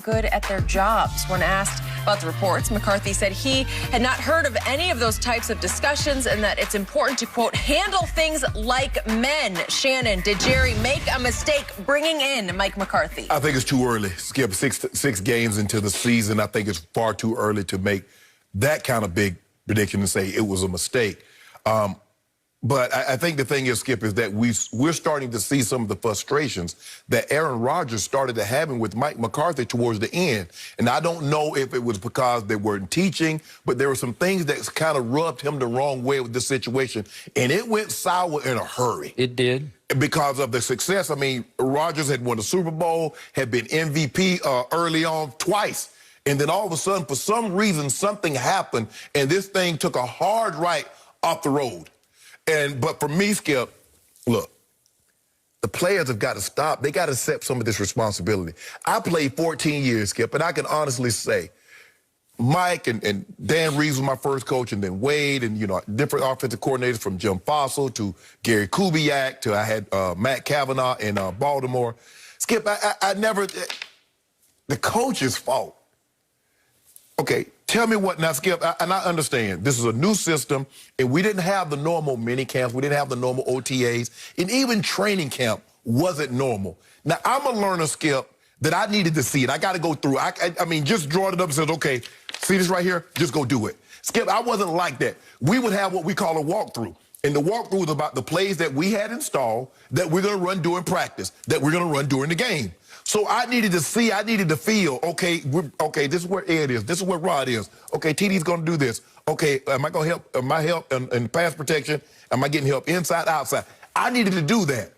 good at their jobs. When asked about the reports, McCarthy said he had not heard of any of those types of discussions and that it's important to, quote, handle things like men. Shannon, did Jerry make a mistake bringing in Mike McCarthy? I think it's too early. Skip, six games into the season. I think it's far too early to make that kind of big prediction and say it was a mistake. But I think the thing is, Skip, is that we're starting to see some of the frustrations that Aaron Rodgers started to having with Mike McCarthy towards the end. And I don't know if it was because they weren't teaching, but there were some things that kind of rubbed him the wrong way with this situation. And it went sour in a hurry. It did. Because of the success. I mean, Rodgers had won the Super Bowl, had been MVP early on twice. And then all of a sudden, for some reason, something happened, and this thing took a hard right off the road. But for me, Skip, look, the players have got to stop. They got to accept some of this responsibility. I played 14 years, Skip, and I can honestly say Mike and Dan Reeves was my first coach, and then Wade, and, you know, different offensive coordinators from Jim Fossil to Gary Kubiak to I had Matt Kavanaugh in Baltimore. Skip, I never, the coach's fault. Okay, tell me what, now, Skip, and I understand, this is a new system, and we didn't have the normal mini camps, we didn't have the normal OTAs, and even training camp wasn't normal. Now, I'm a learner, Skip, that I needed to see it. I got to go through. I mean, just drawing it up and said, okay, see this right here? Just go do it. Skip, I wasn't like that. We would have what we call a walkthrough. And the walkthrough was about the plays that we had installed that we're going to run during practice, that we're going to run during the game. So I needed to see, I needed to feel, okay, this is where Ed is, this is where Rod is. Okay, TD's going to do this. Okay, am I going to help, am I help in pass protection? Am I getting help inside, outside? I needed to do that.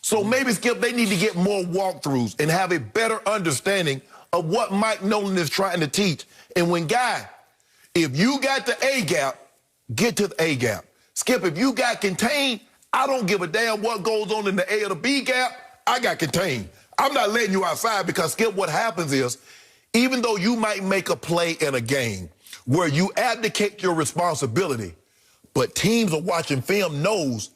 So maybe, Skip, they need to get more walkthroughs and have a better understanding of what Mike Nolan is trying to teach. And when, Guy, if you got the A gap, get to the A gap. Skip, if you got contained, I don't give a damn what goes on in the A or the B gap, I got contained. I'm not letting you outside because, Skip, what happens is, even though you might make a play in a game where you abdicate your responsibility, but teams are watching film knows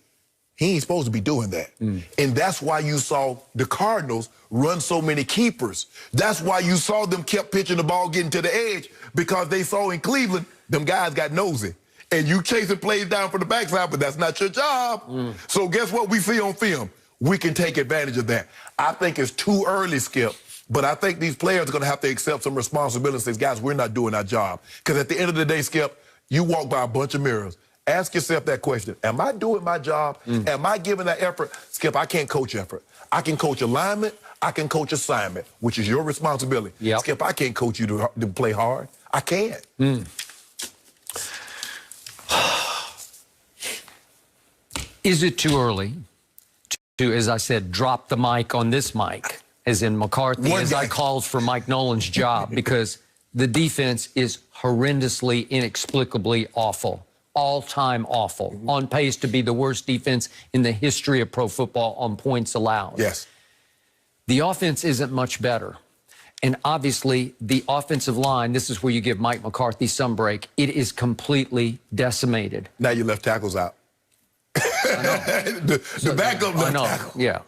he ain't supposed to be doing that. And that's why you saw the Cardinals run so many keepers. That's why you saw them kept pitching the ball getting to the edge, because they saw in Cleveland, them guys got nosy. And you chasing plays down from the backside, but that's not your job. So guess what we see on film? We can take advantage of that. I think it's too early, Skip, but I think these players are going to have to accept some responsibility and say, guys, we're not doing our job. Because at the end of the day, Skip, you walk by a bunch of mirrors. Ask yourself that question. Am I doing my job? Am I giving that effort? Skip, I can't coach effort. I can coach alignment. I can coach assignment, which is your responsibility. Skip, I can't coach you to play hard. I can't. Is it too early to, as I said, drop the mic on this mic, as in McCarthy, as I calls for Mike Nolan's job, because the defense is horrendously, inexplicably awful, all-time awful, on pace to be the worst defense in the history of pro football on points allowed. Yes. The offense isn't much better. And obviously, the offensive line, this is where you give Mike McCarthy some break, it is completely decimated. Now your left tackle's out. the backup left tackle. Yeah,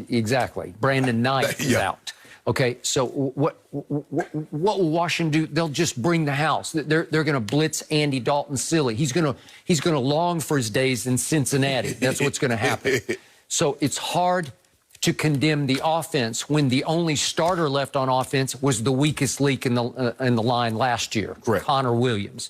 exactly. Brandon Knight is out. Okay, so what will Washington do? They'll just bring the house. They're going to blitz Andy Dalton silly. He's going to long for his days in Cincinnati. That's what's going to happen. So it's hard to condemn the offense when the only starter left on offense was the weakest link in the line last year, Connor Williams.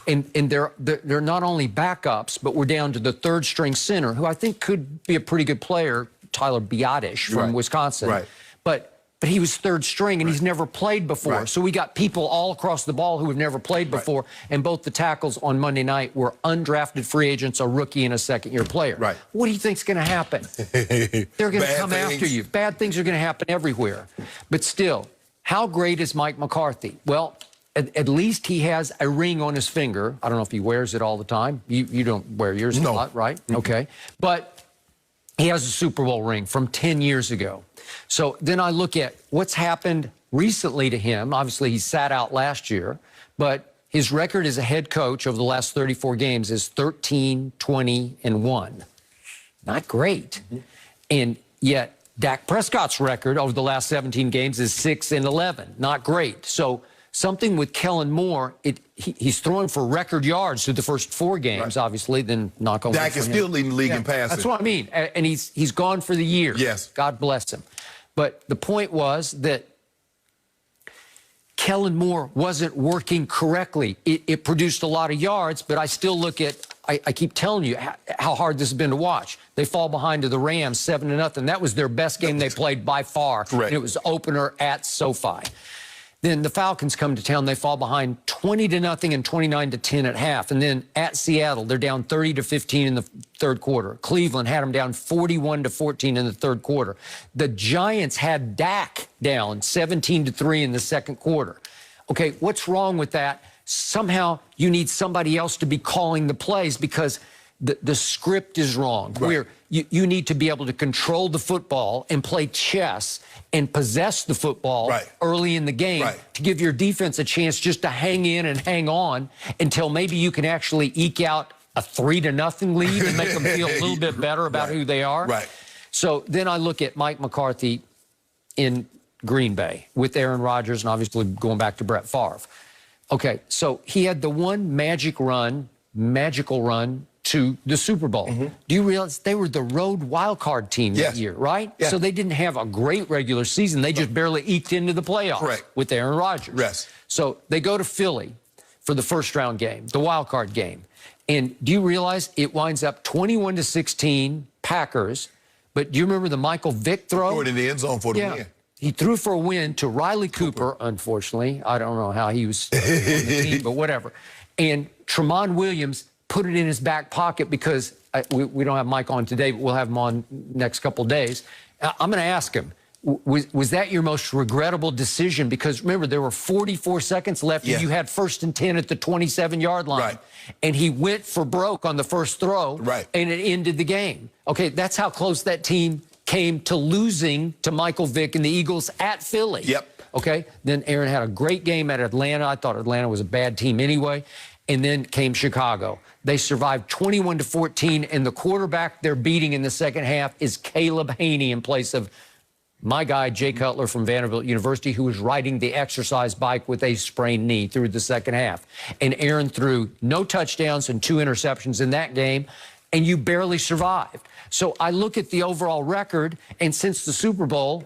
And they're not only backups, but we're down to the third-string center, who I think could be a pretty good player, Tyler Biadasz from Wisconsin. But he was third string, and he's never played before. So we got people all across the ball who have never played before, and both the tackles on Monday night were undrafted free agents, a rookie, and a second-year player. What do you think's going to happen? They're going to come after you. Bad things are going to happen everywhere. But still, how great is Mike McCarthy? Well, at least he has a ring on his finger. I don't know if he wears it all the time. You don't wear yours a lot, right? Okay. But he has a Super Bowl ring from 10 years ago. So then I look at what's happened recently to him. Obviously, he sat out last year, but his record as a head coach over the last 34 games is 13, 20, and 1. Not great. And yet Dak Prescott's record over the last 17 games is 6-11. Not great. So something with Kellen Moore, he's throwing for record yards through the first 4 games, obviously, then knock on wood. Dak is still leading the league in passing. That's what I mean. And he's gone for the year. Yes. God bless him. But the point was that Kellen Moore wasn't working correctly. It produced a lot of yards, but I still look at, I keep telling you how hard this has been to watch. They fall behind to the Rams 7-0. That was their best game they played by far. Correct. And it was opener at SoFi. Then the Falcons come to town. They fall behind 20-0 and 29-10 at half. And then at Seattle, they're down 30-15 in the third quarter. Cleveland had them down 41-14 in the third quarter. The Giants had Dak down 17-3 in the second quarter. Okay, what's wrong with that? Somehow you need somebody else to be calling the plays because the script is wrong. Right. Where you need to be able to control the football and play chess and possess the football early in the game to give your defense a chance just to hang in and hang on until maybe you can actually eke out a 3-0 lead and make them feel a little bit better about who they are. Right. So then I look at Mike McCarthy in Green Bay with Aaron Rodgers and obviously going back to Brett Favre. Okay, so he had the one magical run to the Super Bowl. Do you realize they were the road wild card team that year, right? Yeah. So they didn't have a great regular season. They just barely eked into the playoffs with Aaron Rodgers. Yes. So they go to Philly for the first round game, the wild card game. And do you realize it winds up 21-16 Packers? But do you remember the Michael Vick throw? Threw it in the end zone for the win. He threw for a win to Riley Cooper, unfortunately. I don't know how he was on the team, but whatever. And Tramon Williams put it in his back pocket because we don't have Mike on today, but we'll have him on next couple days. I'm going to ask him, was that your most regrettable decision? Because remember, there were 44 seconds left and you had 1st and 10 at the 27-yard line. Right. And he went for broke on the first throw and it ended the game. Okay, that's how close that team came to losing to Michael Vick and the Eagles at Philly. Okay, then Aaron had a great game at Atlanta. I thought Atlanta was a bad team anyway. And then came Chicago. They survived 21-14, and the quarterback they're beating in the second half is Caleb Haney in place of my guy, Jay Cutler from Vanderbilt University, who was riding the exercise bike with a sprained knee through the second half. And Aaron threw no touchdowns and 2 interceptions in that game, and you barely survived. So I look at the overall record, and since the Super Bowl,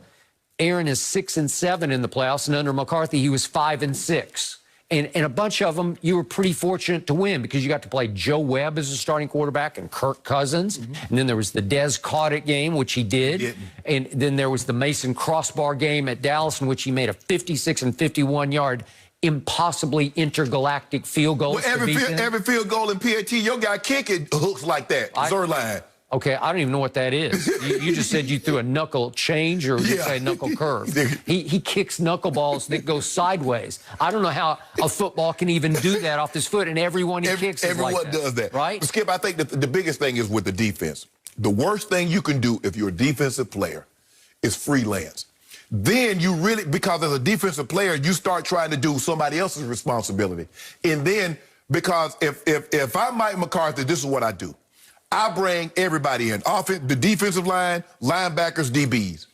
Aaron is 6-7 in the playoffs, and under McCarthy, he was 5-6. And a bunch of them, you were pretty fortunate to win because you got to play Joe Webb as a starting quarterback and Kirk Cousins. And then there was the Dez Cauditt game, which he did. And then there was the Mason Crossbar game at Dallas, in which he made a 56 and 51-yard impossibly intergalactic field goal. Well, every field goal in PAT, your guy kick it hooks like that. Zerline. Okay, I don't even know what that is. You just said you threw a knuckle change or you say a knuckle curve. He kicks knuckleballs that go sideways. I don't know how a football can even do that off his foot, and everyone he kicks is like that. Everyone does that. Right? But Skip, I think that the biggest thing is with the defense. The worst thing you can do if you're a defensive player is freelance. Then you really, because as a defensive player, you start trying to do somebody else's responsibility. And then, because if I'm Mike McCarthy, this is what I do. I bring everybody in, the defensive line, linebackers, DBs,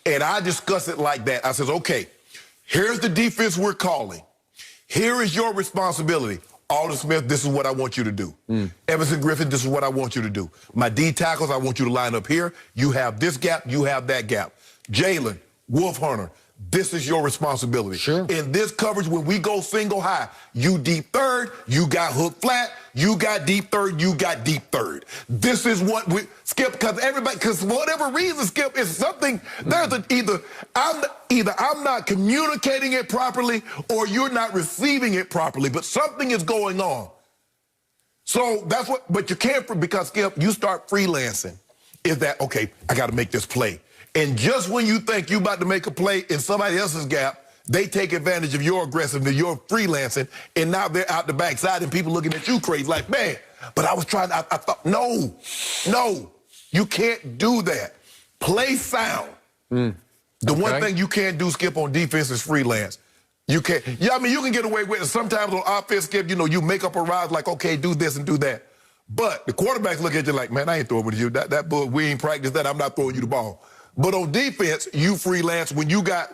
and I discuss it like that. I says, okay, here's the defense we're calling. Here is your responsibility. Alden Smith, this is what I want you to do. Everson Griffin, this is what I want you to do. My D tackles, I want you to line up here. You have this gap, you have that gap. Jalen, Wolf Hunter, this is your responsibility. In this coverage, when we go single high, you deep third, you got hook flat, you got deep third, you got deep third. This is what we, Skip, because for whatever reason, Skip, is something, there's either I'm not communicating it properly or you're not receiving it properly, but something is going on. So that's what, but you can't, because Skip, you start freelancing. Is that, okay, I got to make this play. And just when you think you're about to make a play in somebody else's gap, they take advantage of your aggressiveness, your freelancing, and now they're out the backside and people looking at you crazy like, man, but I was trying, I thought, no, you can't do that. Play sound. The one thing you can't do, Skip, on defense is freelance. You can't, I mean, you can get away with it. Sometimes on offense, Skip, you know, you make up a ride like, okay, do this and do that. But the quarterbacks look at you like, man, I ain't throwing with you. That bull, we ain't practiced that. I'm not throwing you the ball. But on defense, you freelance when you got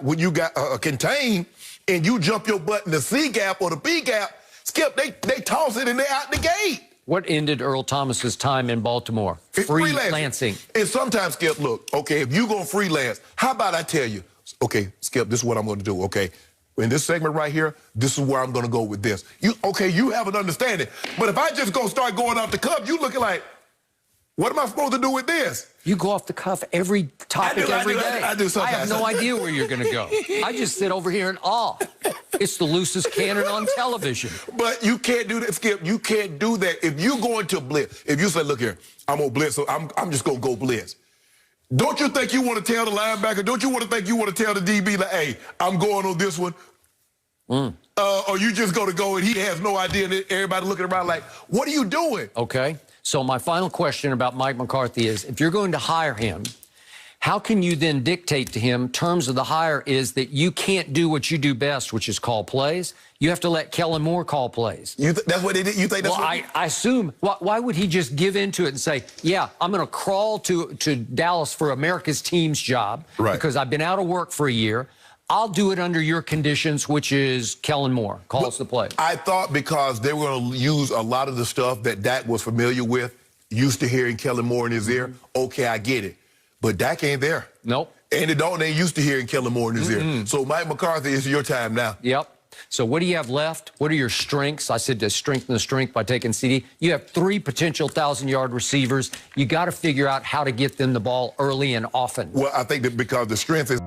a contain and you jump your butt in the C gap or the B gap. Skip, they toss it and they're out the gate. What ended Earl Thomas's time in Baltimore? Freelancing. And sometimes, Skip, look, okay, if you're going to freelance, how about I tell you, okay, Skip, this is what I'm going to do, okay? In this segment right here, this is where I'm going to go with this. You have an understanding. But if I just start going off the cuff, you looking like, what am I supposed to do with this? You go off the cuff every topic every day. I do sometimes. I have no idea where you're going to go. I just sit over here in awe. It's the loosest cannon on television. But you can't do that, Skip. You can't do that. If you go into blitz, if you say, look here, I'm going to blitz, so I'm just going to go blitz. Don't you think you want to tell the linebacker, don't you want to think you want to tell the DB, like, hey, I'm going on this one? Or you just going to go and he has no idea and everybody looking around like, what are you doing? Okay. So my final question about Mike McCarthy is, if you're going to hire him, how can you then dictate to him terms of the hire is that you can't do what you do best, which is call plays? You have to let Kellen Moore call plays. That's what they did? You think that's what? I assume. Why would he just give into it and say, yeah, I'm going to crawl to Dallas for America's team's job because I've been out of work for a year. I'll do it under your conditions, which is Kellen Moore calls the play. I thought because they were going to use a lot of the stuff that Dak was familiar with, used to hearing Kellen Moore in his ear. Okay, I get it. But Dak ain't there. Nope. Andy Dalton ain't used to hearing Kellen Moore in his ear. So Mike McCarthy, it's your time now. Yep. So what do you have left? What are your strengths? I said to strengthen the strength by taking CD. You have 3 potential 1,000-yard receivers. You got to figure out how to get them the ball early and often. Well, I think that because the strength is...